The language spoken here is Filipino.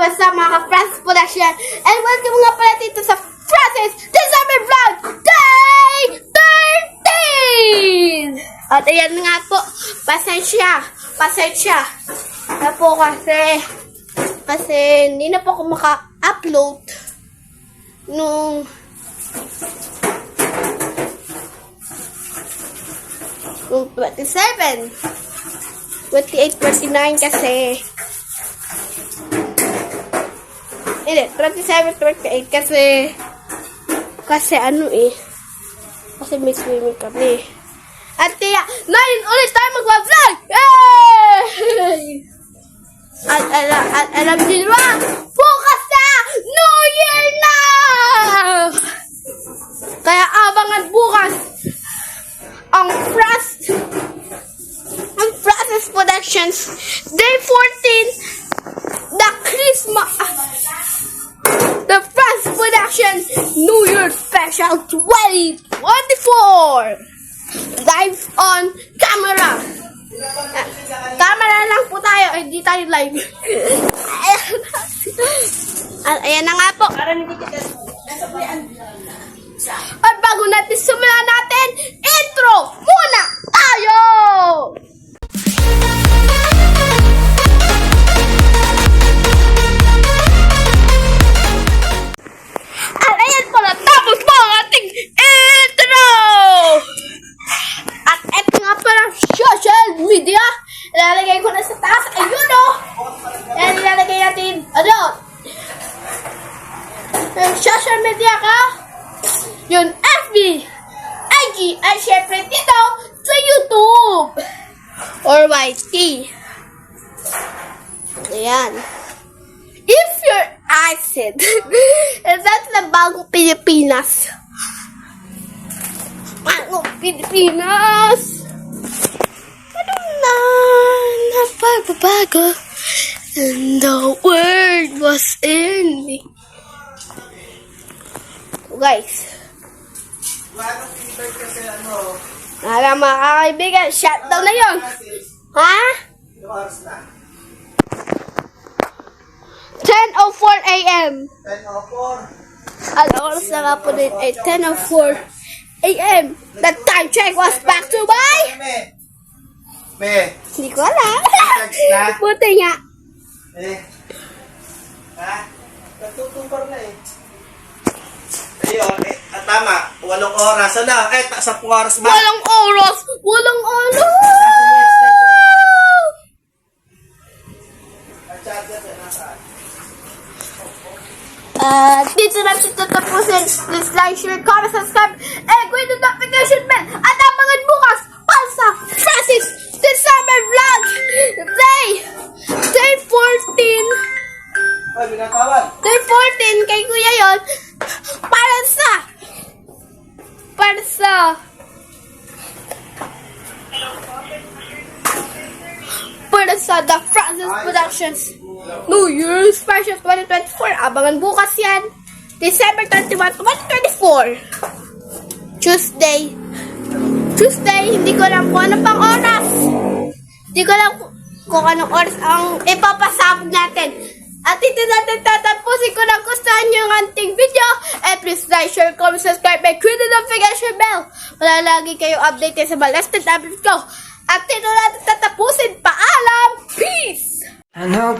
What's up mga ka-Francis Production? And welcome nga pala dito sa Francis December Vlog Day 13! At ayan nga po, pasensya na po kasi hindi na po ako maka-upload nung nung 27, 28, 29 kasi hindi, 27, 28 kasi kasi may swimming kami. At kaya, ngayon ulit tayo mag-vlog! Yay! At alam niyo ba, bukas na! New Year na! Kaya abangan bukas ang Francis Productions Day 14, the Christmas, the Francis Productions New Year Special 2024 live on camera. Camera lang po tayo, hindi tayo live. Ayan na nga po. At bago natin simulan natin, intro muna tayo! At ayan po, natapos po ang ating intro! At eto nga pala social media. Ilalagay ko na sa taas. Ayun o! Ayan, ilalagay natin. Yung social media ka. Yung FB, IG, at syempre dito sa YouTube. Or YT. Ayan. If you're acid, that's the Bagong Pilipinas. Bagong Pilipinas. Ano na napagbabago? And the word was in me. Guys. Mga kaibigan, shutdown na yun. Ha? 10:04 a.m. 10:04. Ang oras na nga po din ay 10:04 a.m. The time check was back to by... Hindi ko alam. Buti nga. Natutupar na eh. Ayun, tama. 8 oras. Ano? 10 oras ba? Walang oras. Dito na siya tatapusin. Please like, share, comment, subscribe, and click the notification bell. At abangan bukas para sa Francis December Vlog Day 14. Ay, binatawad. Day 14 kay Kuya yon para sa The Francis Productions New Year Special 2024. Abangan bukas yan. December 31, 2024. Tuesday, hindi ko alam kung ano pang oras. Hindi ko alam kung anong oras ang ipapasabog natin. At ito natin tatapusin ko na gustuhan nyo yung ating video. And please like, share, comment, subscribe, and click the notification bell para lagi kayo updated sa molested updates ko. At ito natin tatapusin. Paalam! Peace! I know.